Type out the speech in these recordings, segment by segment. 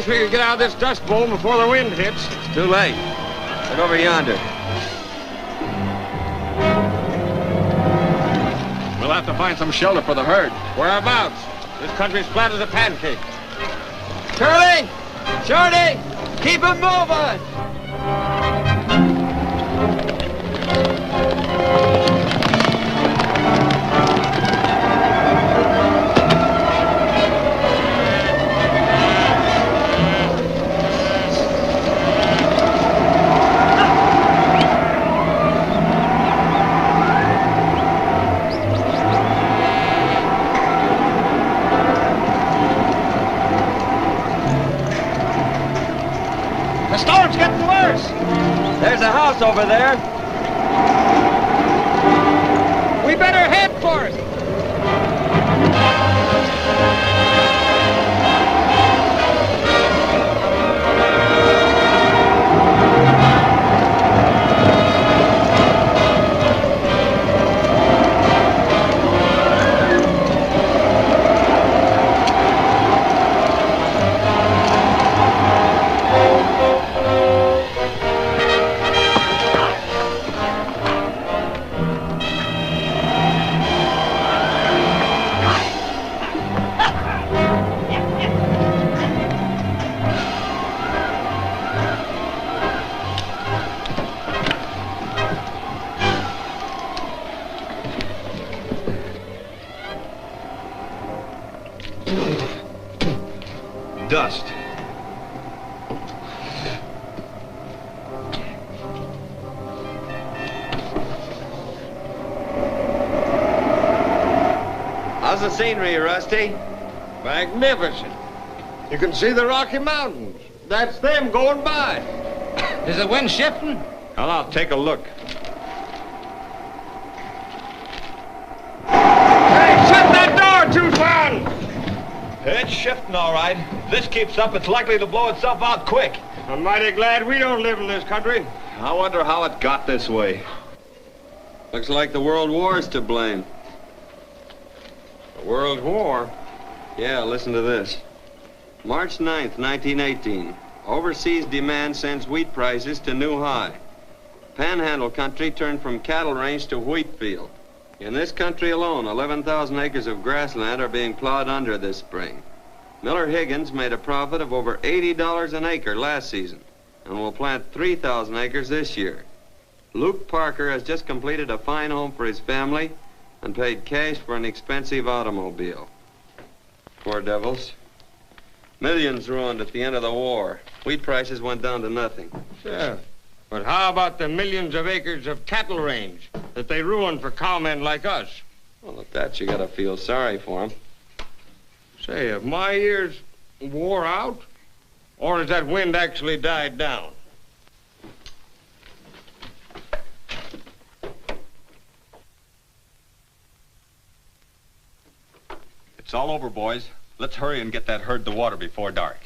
wish we could get out of this dust bowl before the wind hits. It's too late. Look over yonder. We'll have to find some shelter for the herd. Whereabouts? This country's flat as a pancake. Curly! Shorty! Keep 'em moving! The storm's getting worse. There's a house over there. We better head for it. Dust. How's the scenery, Rusty? Magnificent. You can see the Rocky Mountains. That's them going by. Is the wind shifting? Well, I'll take a look. Hey, shut that door, Tucson! It's shifting, all right. If this keeps up, it's likely to blow itself out quick. I'm mighty glad we don't live in this country. I wonder how it got this way. Looks like the World War's to blame. The World War? Yeah, listen to this. March 9th, 1918. Overseas demand sends wheat prices to new high. Panhandle country turned from cattle range to wheat field. In this country alone, 11,000 acres of grassland are being plowed under this spring. Miller Higgins made a profit of over $80 an acre last season and will plant 3,000 acres this year. Luke Parker has just completed a fine home for his family and paid cash for an expensive automobile. Poor devils. Millions ruined at the end of the war. Wheat prices went down to nothing. Sure. But how about the millions of acres of cattle range that they ruined for cowmen like us? Well, at that, you gotta feel sorry for them. Say, have my ears wore out? Or has that wind actually died down? It's all over, boys. Let's hurry and get that herd to water before dark.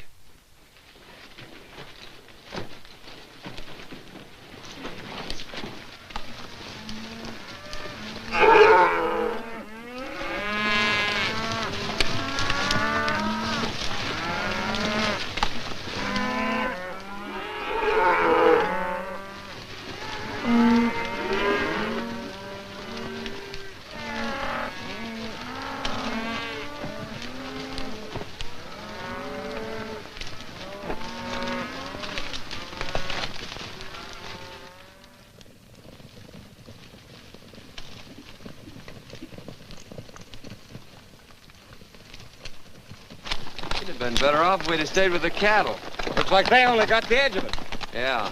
Been better off if we'd have stayed with the cattle. Looks like they only got the edge of it. Yeah.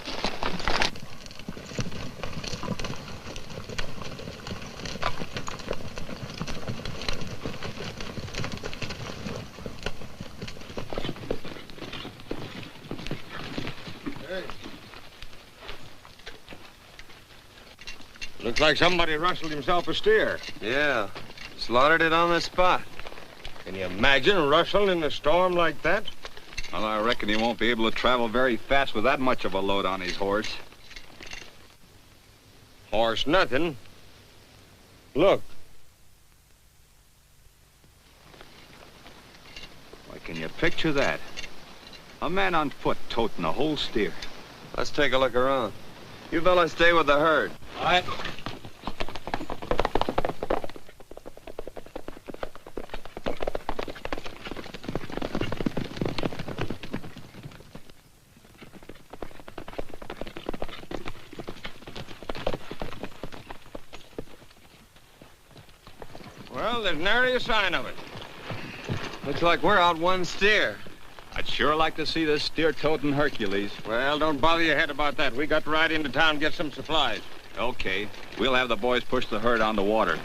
Hey. Looks like somebody rustled himself a steer. Yeah. Slaughtered it on the spot. Can you imagine rustling in a storm like that? Well, I reckon he won't be able to travel very fast with that much of a load on his horse. Horse nothing. Look. Why, can you picture that? A man on foot toting a whole steer. Let's take a look around. You fellas stay with the herd. All right. Well, there's nary a sign of it. Looks like we're out one steer. I'd sure like to see this steer-toting Hercules. Well, don't bother your head about that. We got to ride into town and get some supplies. Okay. We'll have the boys push the herd on the water.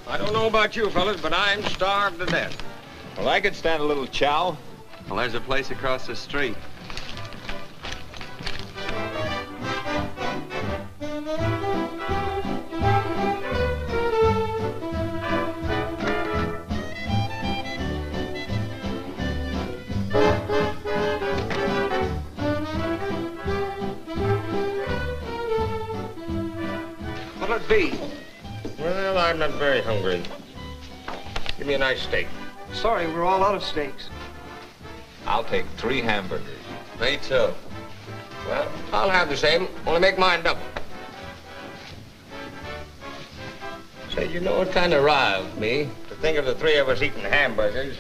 I don't know about you fellas, but I'm starved to death. Well, I could stand a little chow. Well, there's a place across the street. What'll it be? Well, I'm not very hungry. Give me a nice steak. Sorry, we're all out of steaks. I'll take 3 hamburgers. Me too. Well, I'll have the same, only make mine double. Say, you know, it kind of riles me to think of the 3 of us eating hamburgers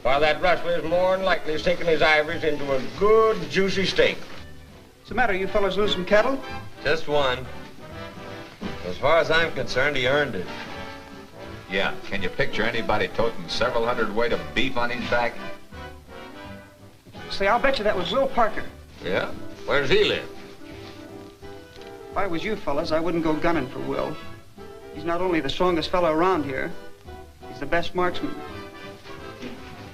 while that rustler's more than likely sinking his ivories into a good, juicy steak. What's the matter? You fellas lose some cattle? Just one. As far as I'm concerned, he earned it. Yeah, can you picture anybody toting several hundredweight of beef on his back? Say, I'll bet you that was Will Parker. Yeah? Where does he live? If I was you fellas, I wouldn't go gunning for Will. He's not only the strongest fellow around here, he's the best marksman.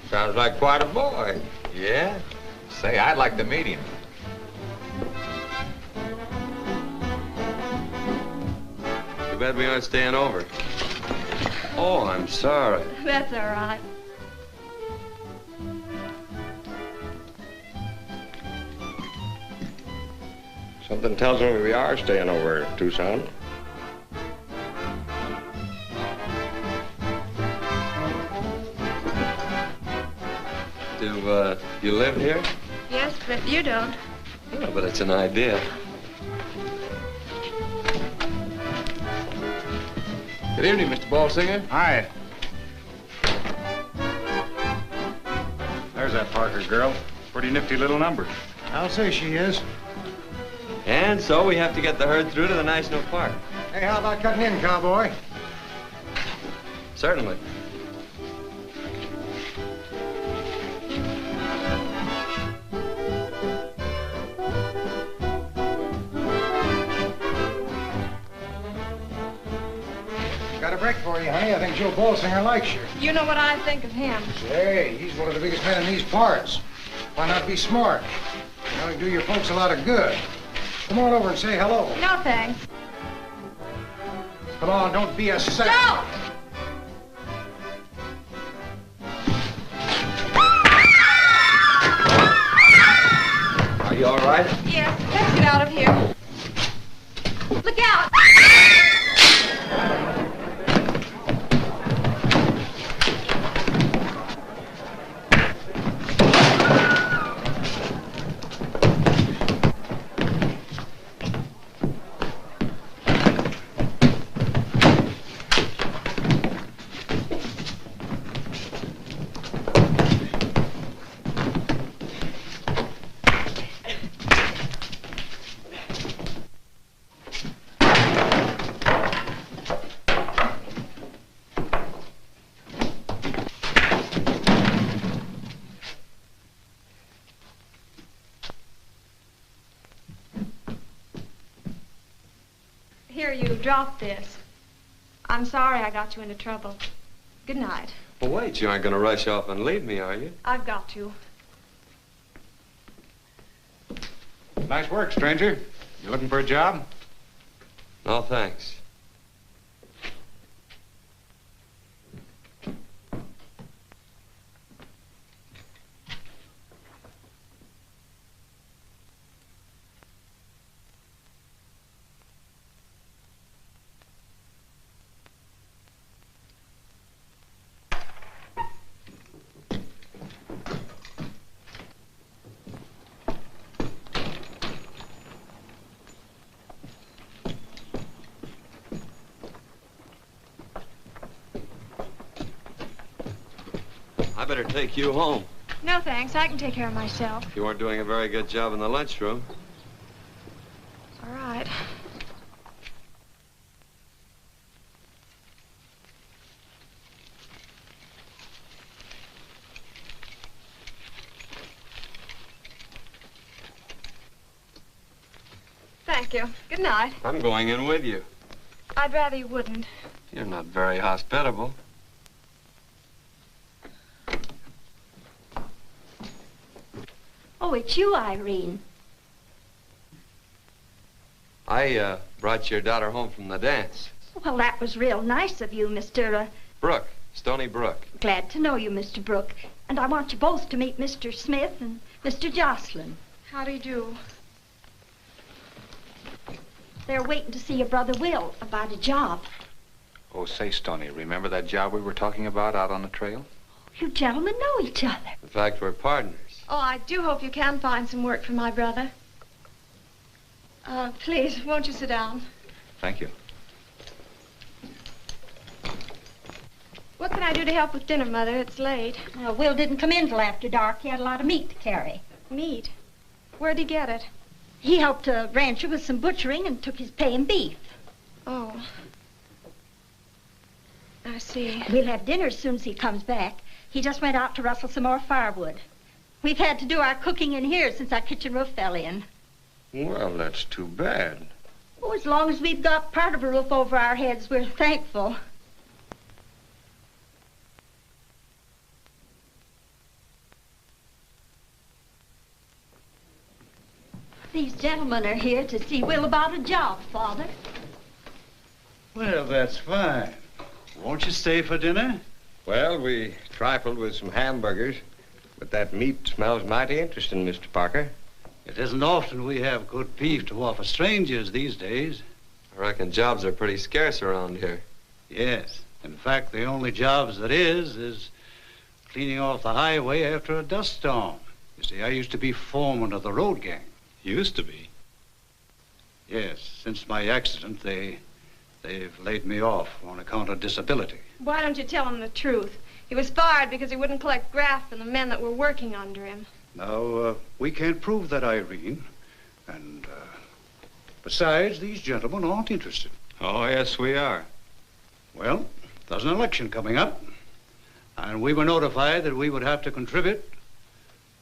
Sounds like quite a boy. Yeah? Say, I'd like to meet him. Too bad we aren't staying over. Oh, I'm sorry. That's all right. Something tells me we are staying over at Tucson. Do you live here? Yes, but you don't. Yeah, but it's an idea. Good evening, Mr. Ballsinger. Hi. There's that Parker girl. Pretty nifty little number. I'll say she is. And so we have to get the herd through to the national park. Hey, how about cutting in, cowboy? Certainly. Got a break for you, honey. I think Joe Ballsinger likes you. You know what I think of him. Say, he's one of the biggest men in these parts. Why not be smart? That'll do your folks a lot of good. Come on over and say hello. No, thanks. Come on, don't be a sap. Joe! Are you all right? Yes, let's get out of here. Look out! Here, you drop this. I'm sorry I got you into trouble. Good night. Well, wait, you aren't going to rush off and leave me, are you? I've got to. Nice work, stranger. You looking for a job? No, thanks. better take you home. No, thanks. I can take care of myself. You weren't doing a very good job in the lunchroom. All right. Thank you. Good night. I'm going in with you. I'd rather you wouldn't. You're not very hospitable. Oh, it's you, Irene. I brought your daughter home from the dance. Well, that was real nice of you, Mr. Brook, Stony Brook. Glad to know you, Mr. Brooke. And I want you both to meet Mr. Smith and Mr. Jocelyn. How do you do? They're waiting to see your brother Will about a job. Oh, say, Stony, remember that job we were talking about out on the trail? You gentlemen know each other. In fact, we're partners. Oh, I do hope you can find some work for my brother. Please, won't you sit down? Thank you. What can I do to help with dinner, Mother? It's late. Will didn't come in till after dark. He had a lot of meat to carry. Meat? Where'd he get it? He helped a rancher with some butchering and took his pay in beef. Oh. I see. We'll have dinner as soon as he comes back. He just went out to rustle some more firewood. We've had to do our cooking in here since our kitchen roof fell in. Well, that's too bad. Oh, as long as we've got part of a roof over our heads, we're thankful. These gentlemen are here to see Will about a job, Father. Well, that's fine. Won't you stay for dinner? Well, we trifled with some hamburgers, but that meat smells mighty interesting, Mr. Parker. It isn't often we have good beef to offer strangers these days. I reckon jobs are pretty scarce around here. Yes. In fact, the only jobs that is cleaning off the highway after a dust storm. You see, I used to be foreman of the road gang. Used to be. Yes, since my accident, they've laid me off on account of disability. Why don't you tell him the truth? He was fired because he wouldn't collect graft from the men that were working under him. Now, we can't prove that, Irene. And, besides, these gentlemen aren't interested. Oh, yes, we are. Well, there's an election coming up, and we were notified that we would have to contribute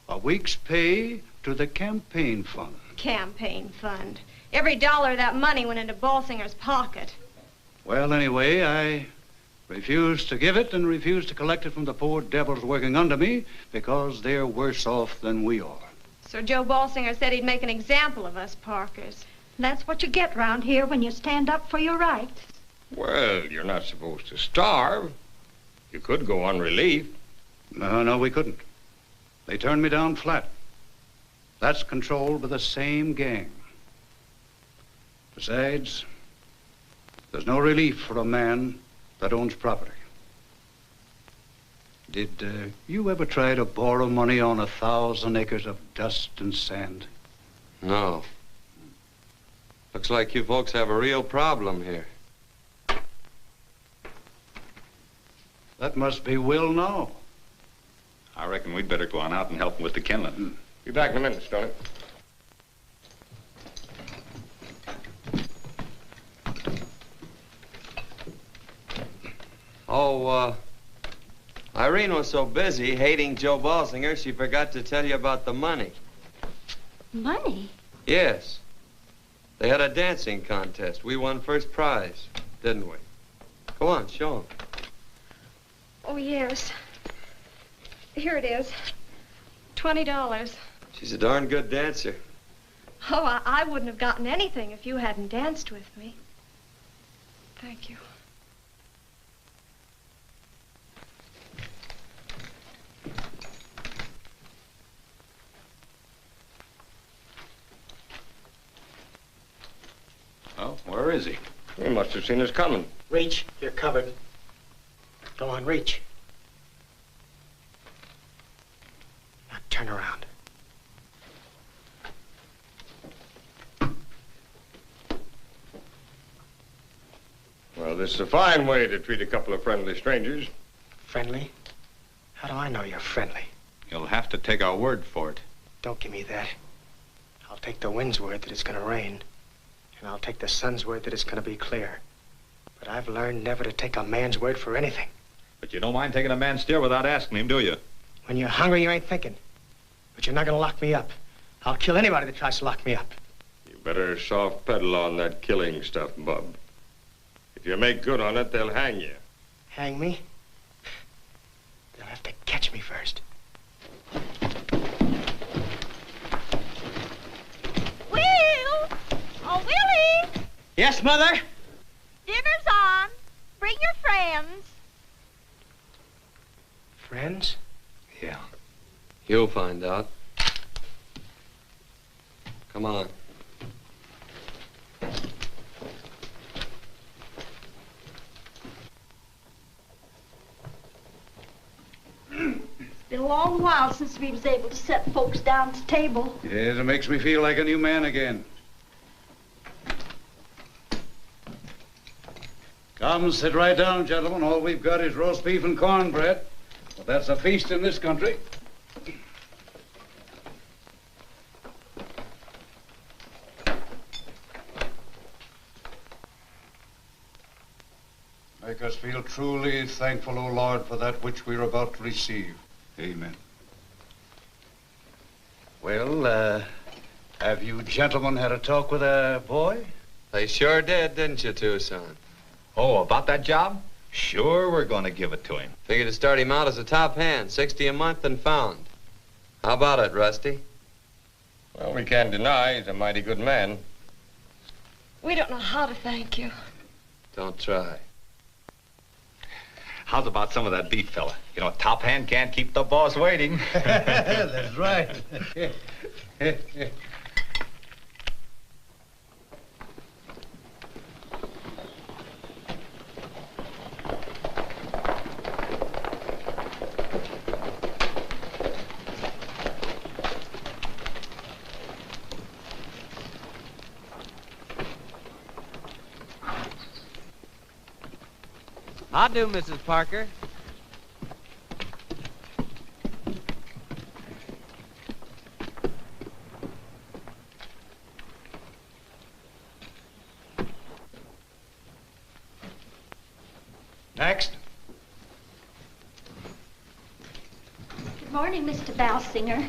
a week's pay to the campaign fund. Campaign fund. Every dollar of that money went into Balsinger's pocket. Well, anyway, I refuse to give it and refuse to collect it from the poor devils working under me because they're worse off than we are. Sir Joe Balsinger said he'd make an example of us Parkers. That's what you get round here when you stand up for your rights. Well, you're not supposed to starve. You could go on relief. No, we couldn't. They turned me down flat. That's controlled by the same gang. Besides, there's no relief for a man that owns property. Did you ever try to borrow money on 1,000 acres of dust and sand? No. Looks like you folks have a real problem here. That must be Will now. I reckon we'd better go on out and help him with the kindling. Be back in a minute, Stoney. Oh, Irene was so busy hating Joe Balsinger, she forgot to tell you about the money. Money? Yes. They had a dancing contest. We won first prize, didn't we? Go on, show 'em. Oh, yes. Here it is. $20. She's a darn good dancer. Oh, I wouldn't have gotten anything if you hadn't danced with me. Thank you. Oh, where is he? He must have seen us coming. Reach, you're covered. Go on, reach. Now turn around. Well, this is a fine way to treat a couple of friendly strangers. Friendly? How do I know you're friendly? You'll have to take our word for it. Don't give me that. I'll take the wind's word that it's gonna rain. And I'll take the sun's word that it's gonna be clear. But I've learned never to take a man's word for anything. But you don't mind taking a man's steer without asking him, do you? When you're hungry, you ain't thinking. But you're not gonna lock me up. I'll kill anybody that tries to lock me up. You better soft pedal on that killing stuff, Bub. If you make good on it, they'll hang you. Hang me? They'll have to catch me first. Will! Oh, Willie! Yes, Mother? Dinner's on. Bring your friends. Friends? Yeah. You'll find out. Come on. It's been a long while since we was able to set folks down at the table. Yes, it makes me feel like a new man again. Come, sit right down, gentlemen. All we've got is roast beef and cornbread. But that's a feast in this country. Make us feel truly thankful, O Lord, for that which we're about to receive. Amen. Well, have you gentlemen had a talk with a boy? They sure did, didn't you, Tucson? Oh, about that job? Sure, we're going to give it to him. Figured to start him out as a top hand, 60 a month and found. How about it, Rusty? Well, we can't deny he's a mighty good man. We don't know how to thank you. Don't try. How's about some of that beef, fella? You know, top hand can't keep the boss waiting. That's right. How do, Mrs. Parker? Next. Good morning, Mr. Balsinger.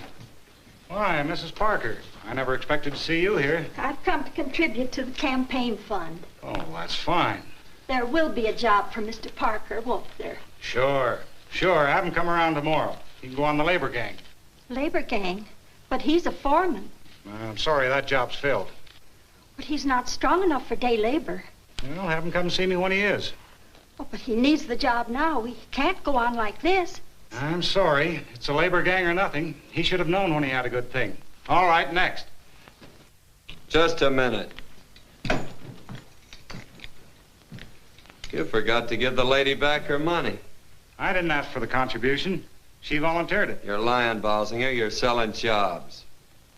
Why, Mrs. Parker, I never expected to see you here. I've come to contribute to the campaign fund. Oh, that's fine. There will be a job for Mr. Parker, won't there? Sure. Have him come around tomorrow. He can go on the labor gang. Labor gang? But he's a foreman. I'm sorry, that job's filled. But he's not strong enough for day labor. Well, have him come see me when he is. Oh, but he needs the job now. We can't go on like this. I'm sorry. It's a labor gang or nothing. He should have known when he had a good thing. All right, next. Just a minute. You forgot to give the lady back her money. I didn't ask for the contribution. She volunteered it. You're lying, Balsinger. You're selling jobs.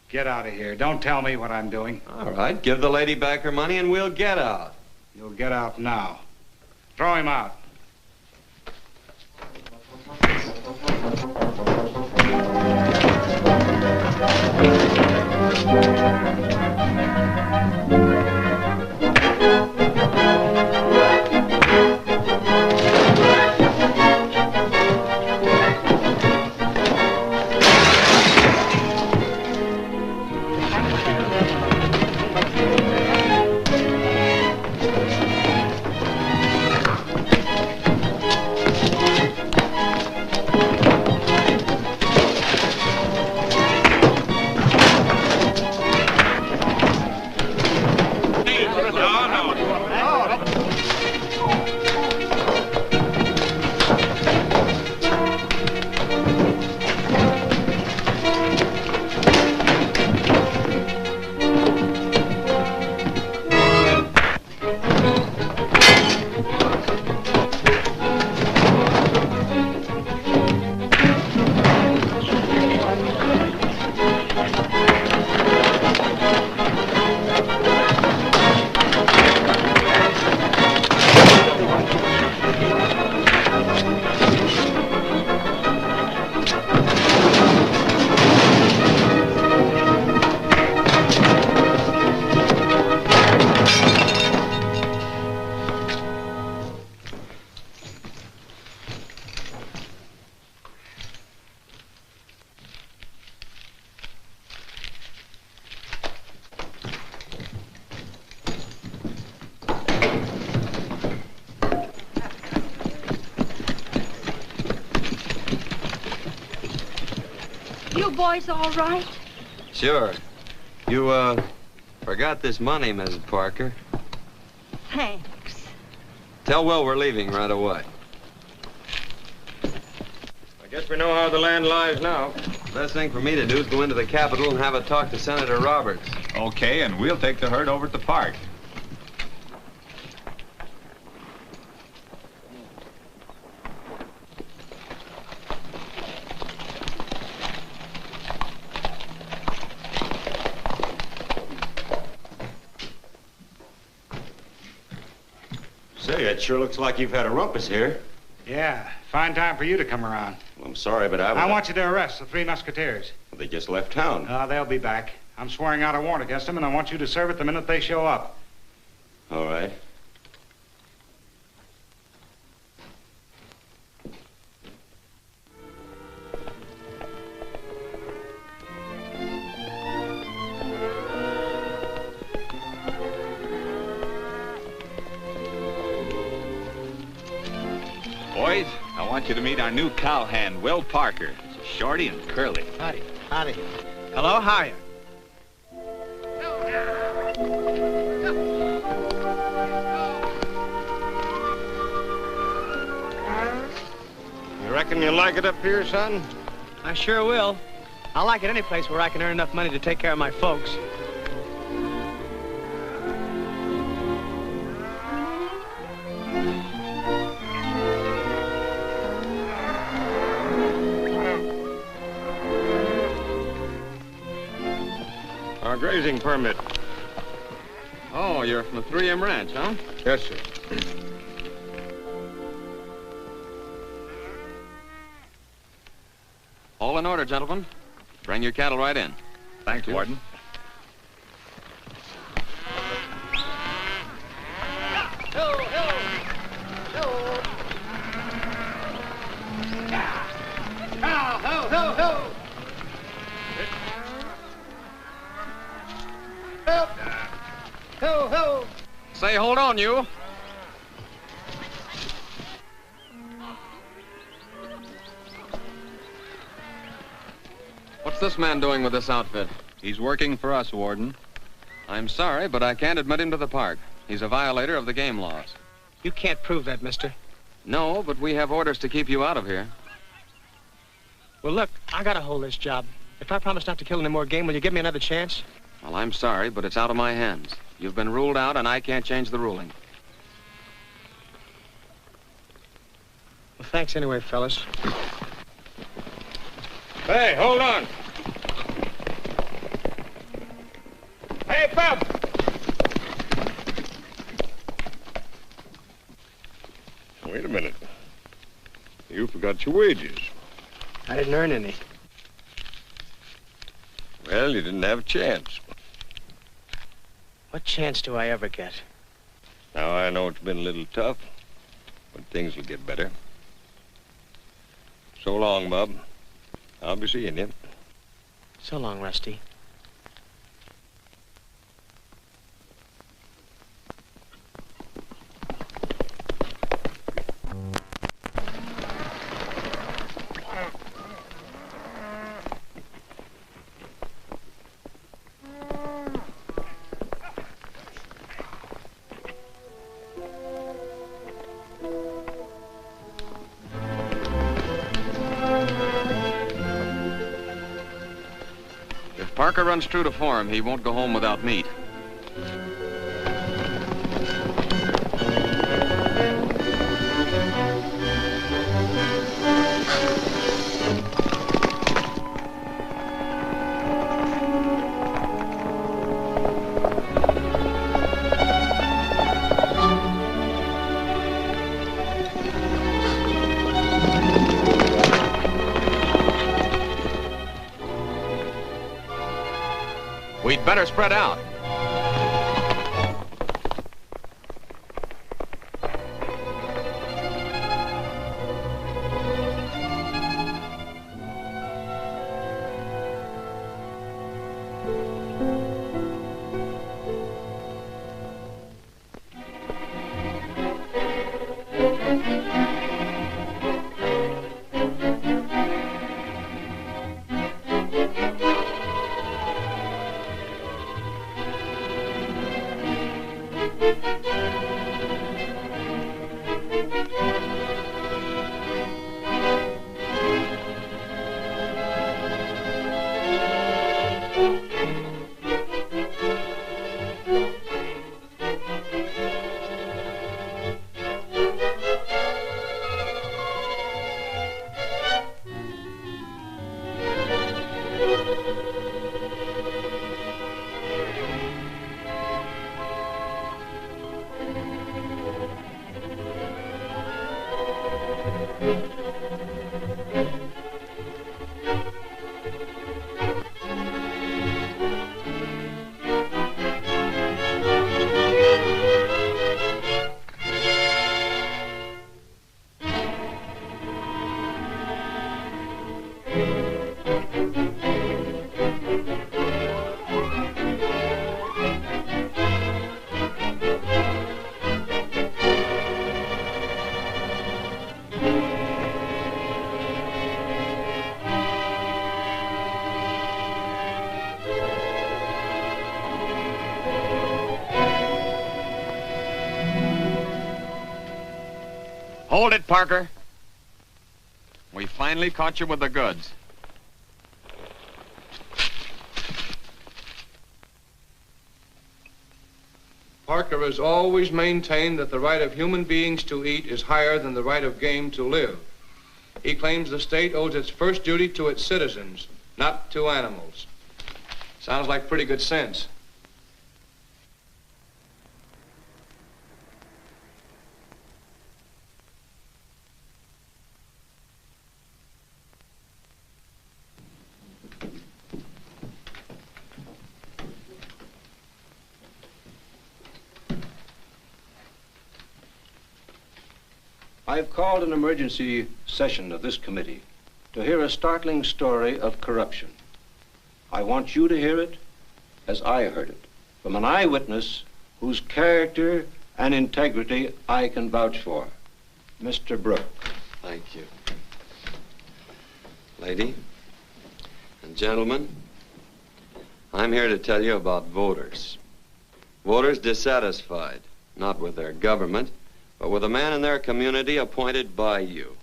Get out of here. Don't tell me what I'm doing. All right, give the lady back her money and we'll get out. You'll get out now. Throw him out. You boys all right? Sure. You, forgot this money, Mrs. Parker. Thanks. Tell Will we're leaving right away. I guess we know how the land lies now. The best thing for me to do is go into the Capitol and have a talk to Senator Roberts. Okay, and we'll take the herd over at the park. Say, it sure looks like you've had a rumpus here. Yeah, fine time for you to come around. Well, I'm sorry, but I want you to arrest the 3 Musketeers. They just left town. They'll be back. I'm swearing out a warrant against them, and I want you to serve it the minute they show up. All right. Boys, I want you to meet our new cowhand, Will Parker. It's shorty and curly. Howdy. Howdy. Hello, how are you? You reckon you like it up here, son? I sure will. I like it any place where I can earn enough money to take care of my folks. Our grazing permit. Oh, you're from the 3M Ranch, huh? Yes, sir. All in order, gentlemen. Bring your cattle right in. Thanks, Warden. Say, hold on, you. What's this man doing with this outfit? He's working for us, Warden. I'm sorry, but I can't admit him to the park. He's a violator of the game laws. You can't prove that, mister. No, but we have orders to keep you out of here. Well, look, I gotta hold this job. If I promise not to kill any more game, will you give me another chance? Well, I'm sorry, but it's out of my hands. You've been ruled out, and I can't change the ruling. Well, thanks anyway, fellas. Hey, hold on. Hey, Pep! Wait a minute. You forgot your wages. I didn't earn any. Well, you didn't have a chance. What chance do I ever get? Now, I know it's been a little tough, but things will get better. So long, Bub. I'll be seeing you. So long, Rusty. If Parker runs true to form, he won't go home without meat. We'd better spread out. Hold it, Parker. We finally caught you with the goods. Parker has always maintained that the right of human beings to eat is higher than the right of game to live. He claims the state owes its first duty to its citizens, not to animals. Sounds like pretty good sense. I've called an emergency session of this committee to hear a startling story of corruption. I want you to hear it as I heard it, from an eyewitness whose character and integrity I can vouch for, Mr. Brooke. Thank you. Lady and gentlemen, I'm here to tell you about voters. Voters dissatisfied, not with their government, but with a man in their community appointed by you.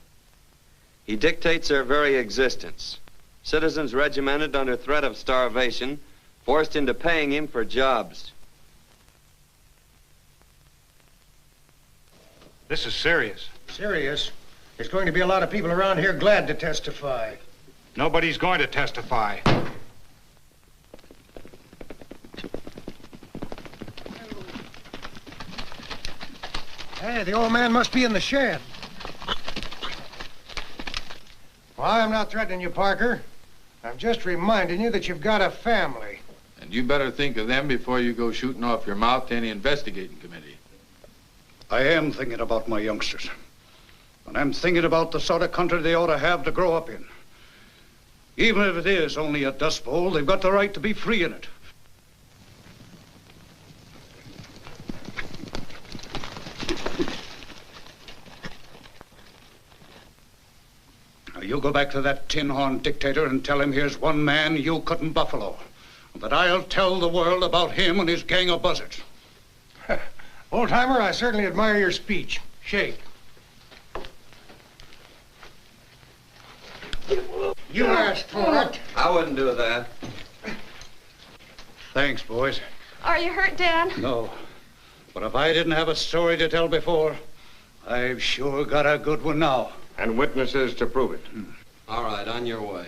He dictates their very existence. Citizens regimented under threat of starvation, forced into paying him for jobs. This is serious. Serious? There's going to be a lot of people around here glad to testify. Nobody's going to testify. Hey, the old man must be in the shed. Well, I'm not threatening you, Parker. I'm just reminding you that you've got a family. And you better think of them before you go shooting off your mouth to any investigating committee. I am thinking about my youngsters. And I'm thinking about the sort of country they ought to have to grow up in. Even if it is only a dust bowl, they've got the right to be free in it. Now, you go back to that tin-horn dictator and tell him here's one man you couldn't buffalo. And that I'll tell the world about him and his gang of buzzards. Old-timer, I certainly admire your speech. Shake. You asked for it. I wouldn't do that. Thanks, boys. Are you hurt, Dan? No. But if I didn't have a story to tell before, I've sure got a good one now. And witnesses to prove it. All right, on your way.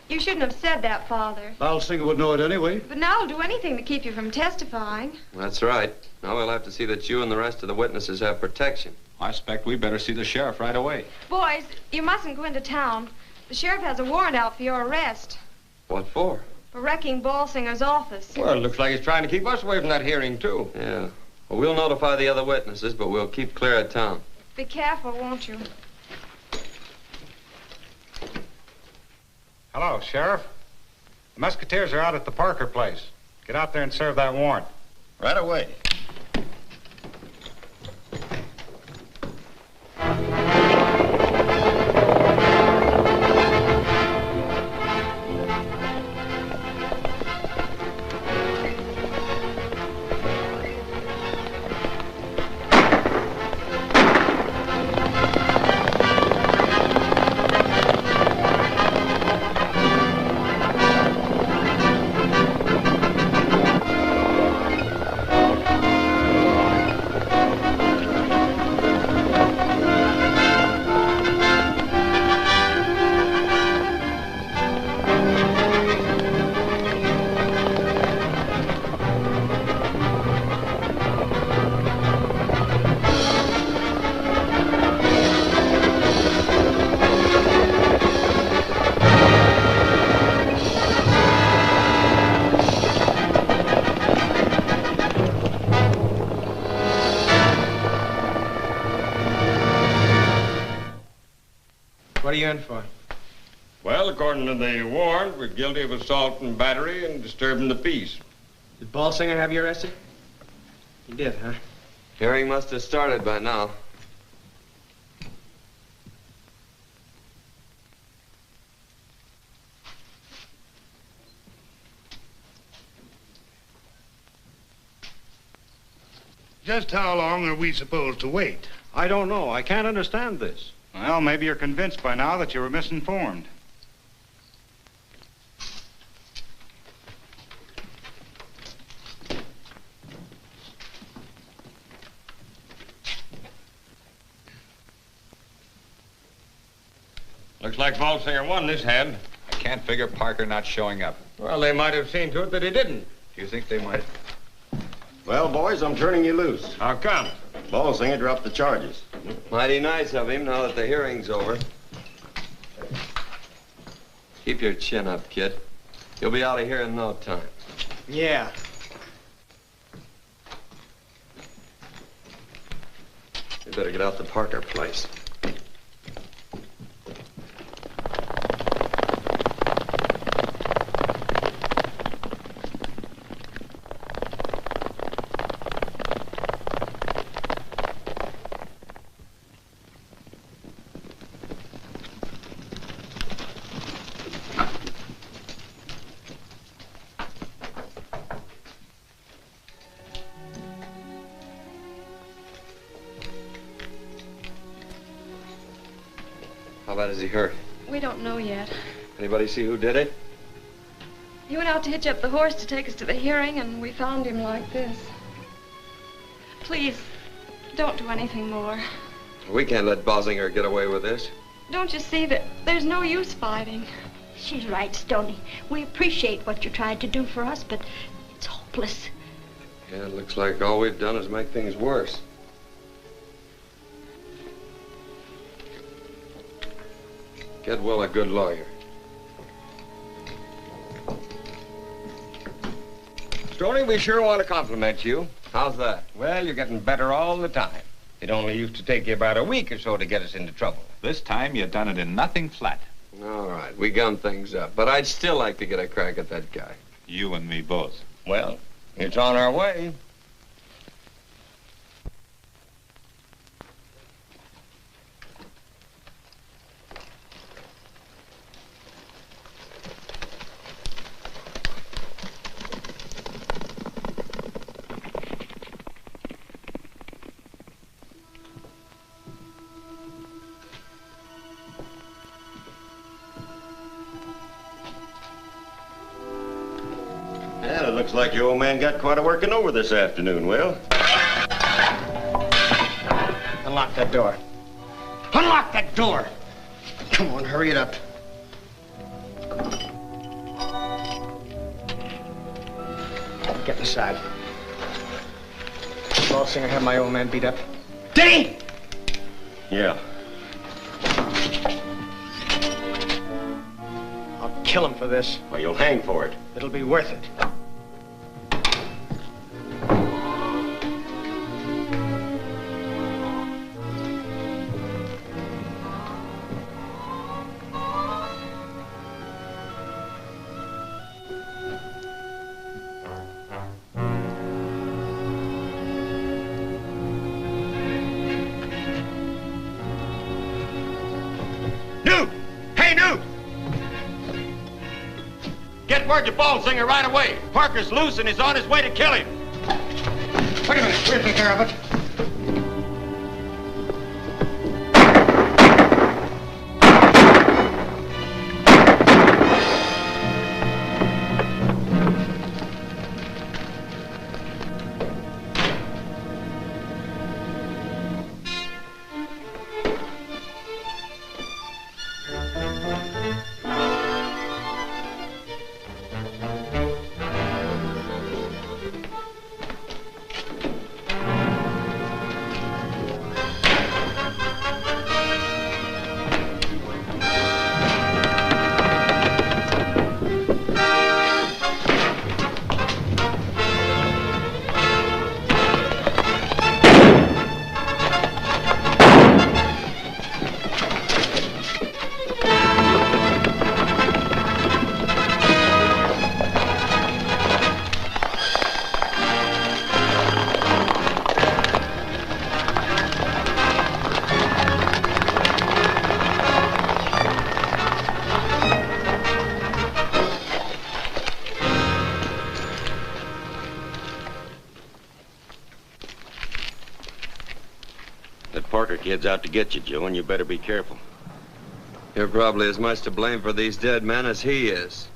You shouldn't have said that, Father. Balsinger would know it anyway. But now I'll do anything to keep you from testifying. That's right. Now we'll have to see that you and the rest of the witnesses have protection. I expect we better see the sheriff right away. Boys, you mustn't go into town. The sheriff has a warrant out for your arrest. What for? For wrecking Balsinger's office. Well, it looks like he's trying to keep us away from that hearing, too. Yeah. Well, we'll notify the other witnesses, but we'll keep clear of town. Be careful, won't you? Hello, Sheriff. The Musketeers are out at the Parker place. Get out there and serve that warrant. Right away. What are you in for? Well, according to the warrant, we're guilty of assault and battery and disturbing the peace. Did Ballsinger have you arrested? He did, huh? Hearing must have started by now. Just how long are we supposed to wait? I don't know. I can't understand this. Well, maybe you're convinced by now that you were misinformed. Looks like Ballsinger won this hand. I can't figure Parker not showing up. Well, they might have seen to it that he didn't. Do you think they might? Well, boys, I'm turning you loose. How come? Ballsinger dropped the charges. Mighty nice of him now that the hearing's over. Keep your chin up, kid. You'll be out of here in no time. Yeah. You better get out the Parker place. How bad is he hurt? We don't know yet. Anybody see who did it? He went out to hitch up the horse to take us to the hearing, and we found him like this. Please, don't do anything more. We can't let Ballsinger get away with this. Don't you see that there's no use fighting? She's right, Stoney. We appreciate what you tried to do for us, but it's hopeless. Yeah, it looks like all we've done is make things worse. Get Will a good lawyer. Stoney, we sure want to compliment you. How's that? Well, you're getting better all the time. It only used to take you about a week or so to get us into trouble. This time you done it in nothing flat. All right, we gummed things up, but I'd still like to get a crack at that guy. You and me both. Well, it's on our way. Well, it looks like your old man got quite a working over this afternoon, Will. Unlock that door. Unlock that door! Come on, hurry it up. Get inside. Ballsinger had my old man beat up. Did he? Yeah. I'll kill him for this. Well, you'll hang for it. It'll be worth it. Newt! Hey, Newt! Get word to Ballsinger right away. Parker's loose and is on his way to kill him. Wait a minute. We'll take care of it. That Parker kid's out to get you, Joe, and you better be careful. You're probably as much to blame for these dead men as he is.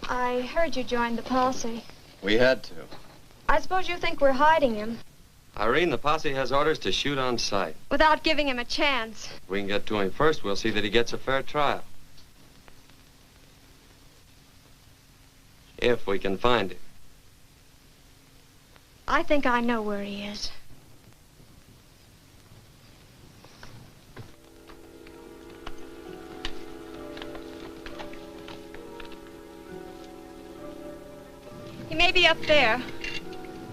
I heard you joined the posse. We had to. I suppose you think we're hiding him. Irene, the posse has orders to shoot on sight. Without giving him a chance. If we can get to him first, we'll see that he gets a fair trial. If we can find him. I think I know where he is. He may be up there.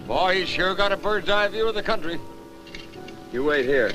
Boy, he's sure got a bird's eye view of the country. You wait here.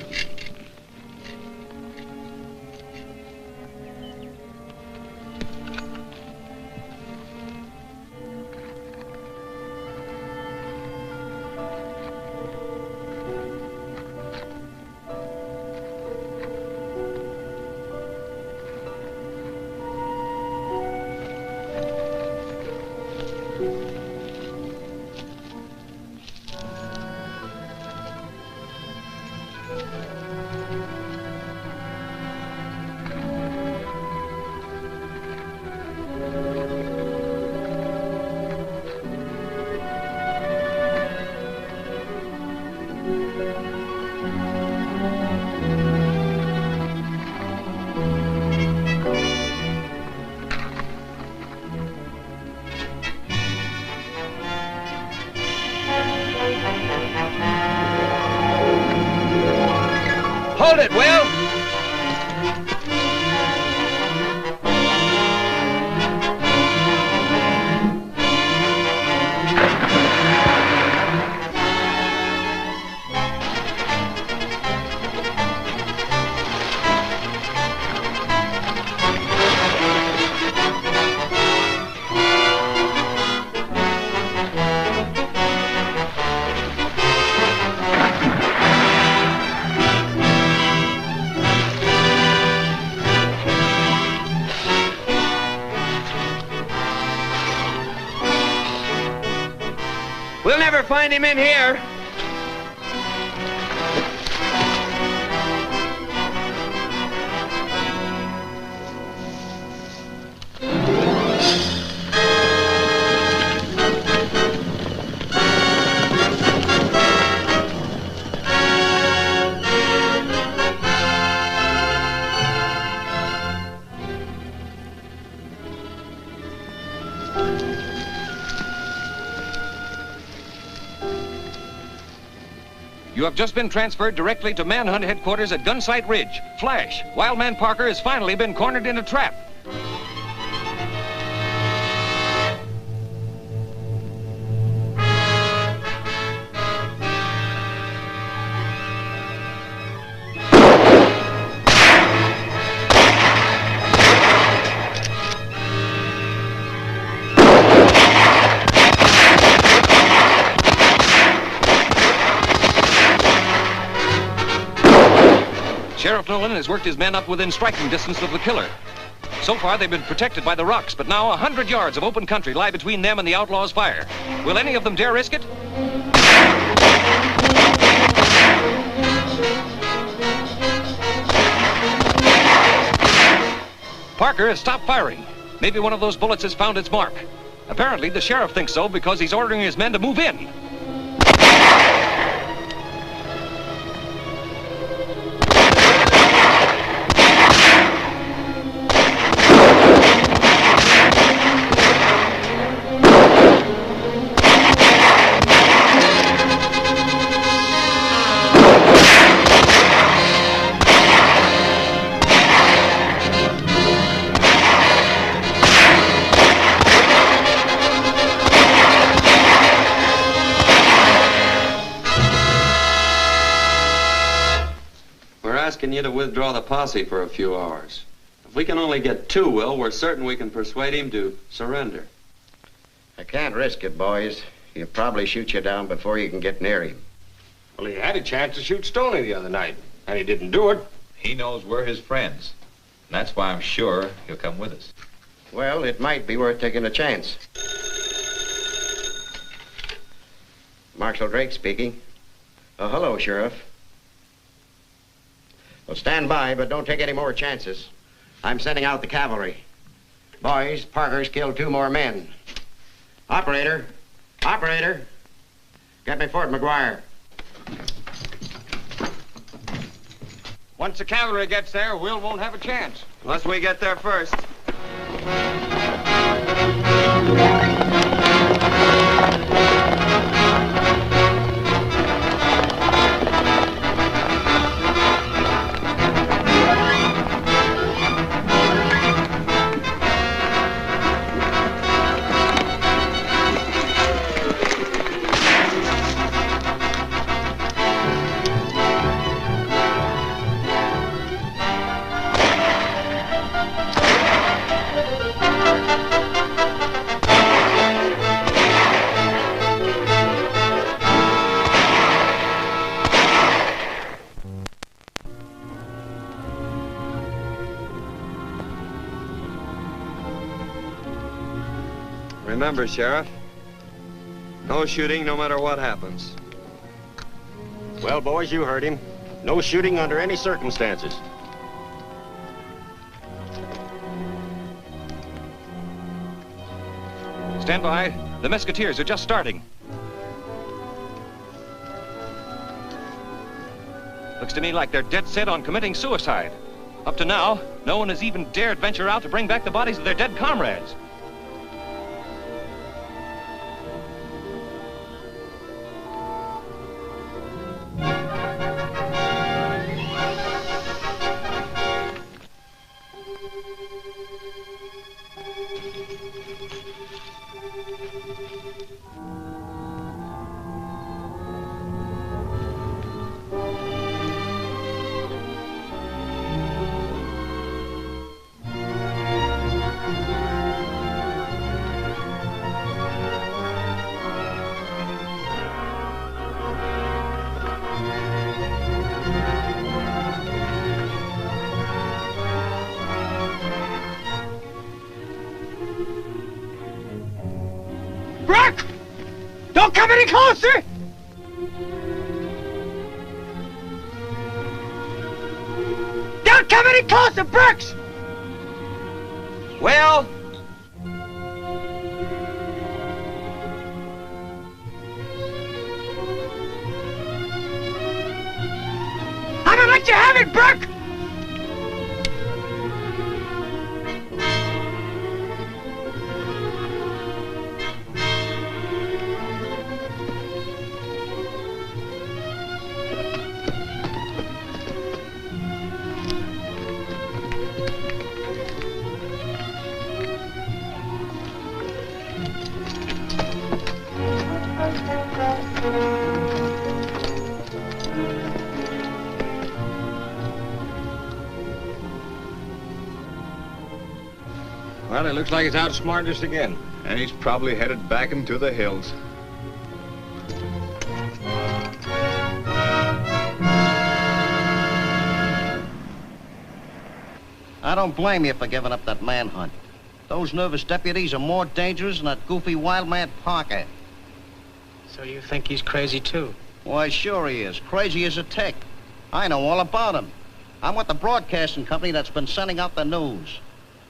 Hold it, Will! We'll never find him in here. You have just been transferred directly to Manhunt headquarters at Gunsight Ridge. Flash, Wildman Parker has finally been cornered in a trap. Sheriff Nolan has worked his men up within striking distance of the killer. So far, they've been protected by the rocks, but now 100 yards of open country lie between them and the outlaws' fire. Will any of them dare risk it? Parker has stopped firing. Maybe one of those bullets has found its mark. Apparently, the sheriff thinks so because he's ordering his men to move in. Asking you to withdraw the posse for a few hours. If we can only get 2, Will, we're certain we can persuade him to surrender. I can't risk it, boys. He'll probably shoot you down before you can get near him. Well, he had a chance to shoot Stoney the other night, and he didn't do it. He knows we're his friends. And that's why I'm sure he'll come with us. Well, it might be worth taking a chance. Marshal Drake speaking. Oh, hello, Sheriff. Well, stand by, but don't take any more chances. I'm sending out the cavalry. Boys, Parker's killed 2 more men. Operator! Operator! Get me Fort McGuire. Once the cavalry gets there, Will won't have a chance. Unless we get there first. Remember, Sheriff, no shooting no matter what happens. Well, boys, you heard him. No shooting under any circumstances. Stand by. The Musketeers are just starting. Looks to me like they're dead set on committing suicide. Up to now, no one has even dared venture out to bring back the bodies of their dead comrades. Brooke! Don't come any closer! Don't come any closer, Brooks! Well? I'm gonna let you have it, Brooke! Well, it looks like he's outsmarted us again. And he's probably headed back into the hills. I don't blame you for giving up that manhunt. Those nervous deputies are more dangerous than that goofy wild man Parker. So you think he's crazy, too? Why, sure he is. Crazy as a tick. I know all about him. I'm with the broadcasting company that's been sending out the news.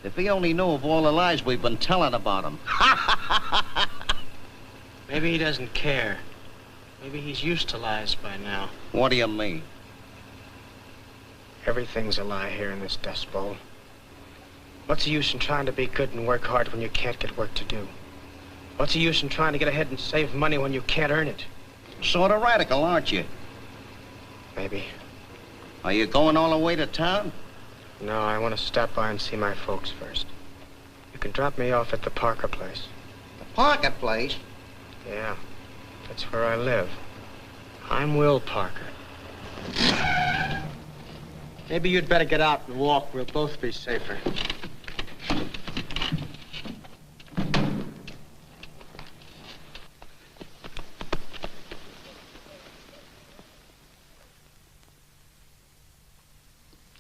If he only knew of all the lies we've been telling about him. Maybe he doesn't care. Maybe he's used to lies by now. What do you mean? Everything's a lie here in this Dust Bowl. What's the use in trying to be good and work hard when you can't get work to do? What's the use in trying to get ahead and save money when you can't earn it? Sort of radical, aren't you? Maybe. Are you going all the way to town? No, I want to stop by and see my folks first. You can drop me off at the Parker place. The Parker place? Yeah, that's where I live. I'm Will Parker. Maybe you'd better get out and walk. We'll both be safer.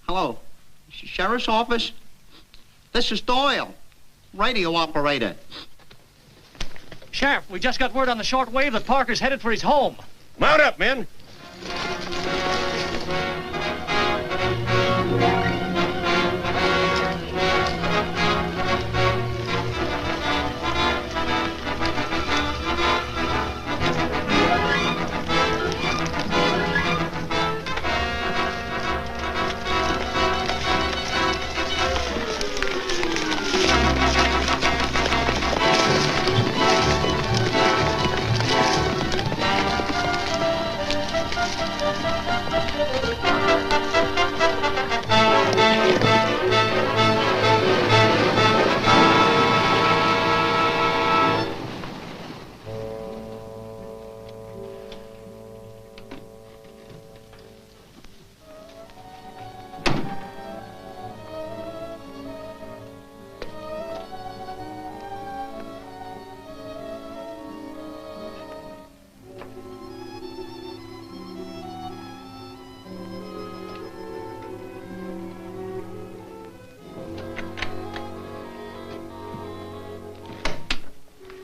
Hello. Sheriff's office? This is Doyle, radio operator. Sheriff, we just got word on the short wave that Parker's headed for his home. Mount up, men.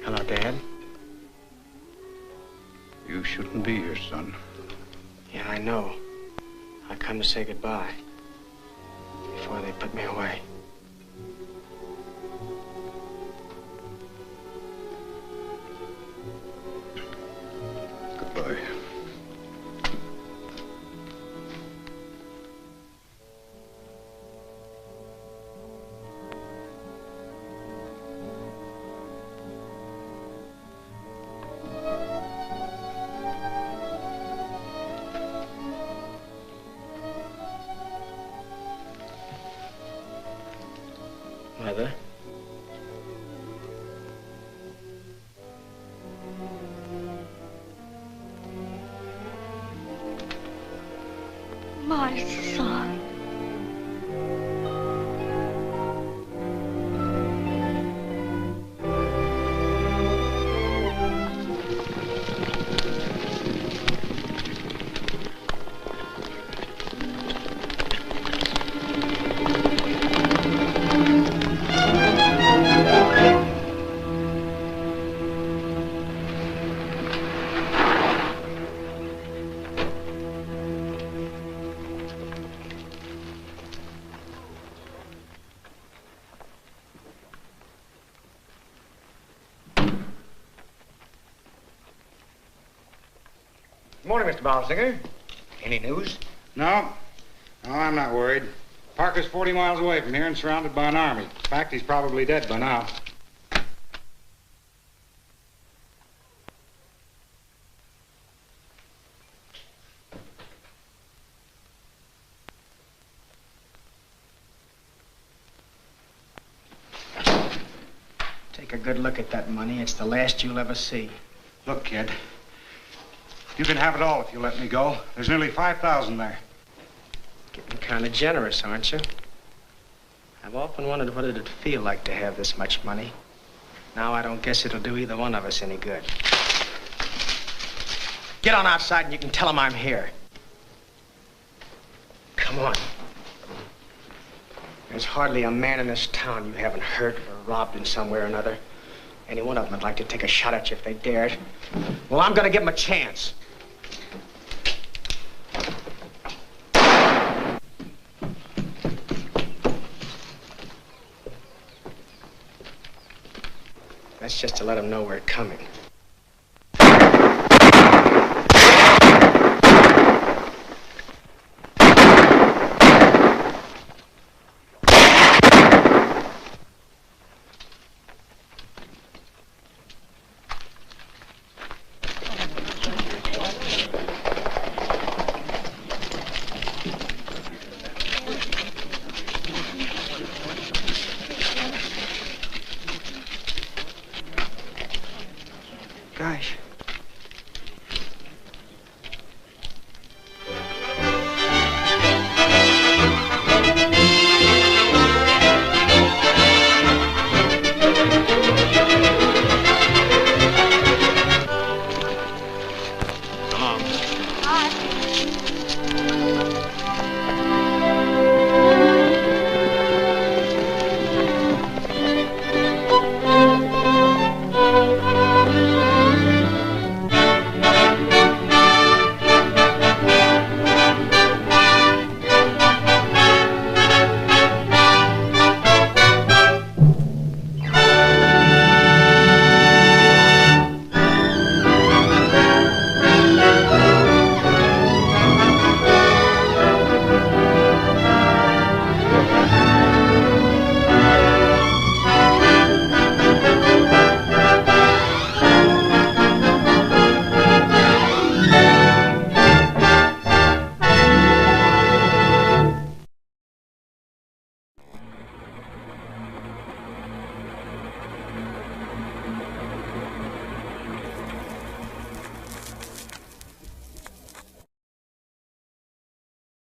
Hello, Dad. You shouldn't be here, son. Yeah, I know. I come to say goodbye before they put me away. Goodbye. Mother? My son. Morning, Mr. Balsinger. Any news? No. No, I'm not worried. Parker's 40 miles away from here and surrounded by an army. In fact, he's probably dead by now. Take a good look at that money. It's the last you'll ever see. Look, kid. You can have it all if you let me go. There's nearly 5,000 there. Getting kind of generous, aren't you? I've often wondered what it'd feel like to have this much money. Now I don't guess it'll do either one of us any good. Get on outside and you can tell them I'm here. Come on. There's hardly a man in this town you haven't hurt or robbed in some way or another. Any one of them would like to take a shot at you if they dared. Well, I'm gonna give them a chance. That's just to let them know we're coming. Gosh. Come on. Hi.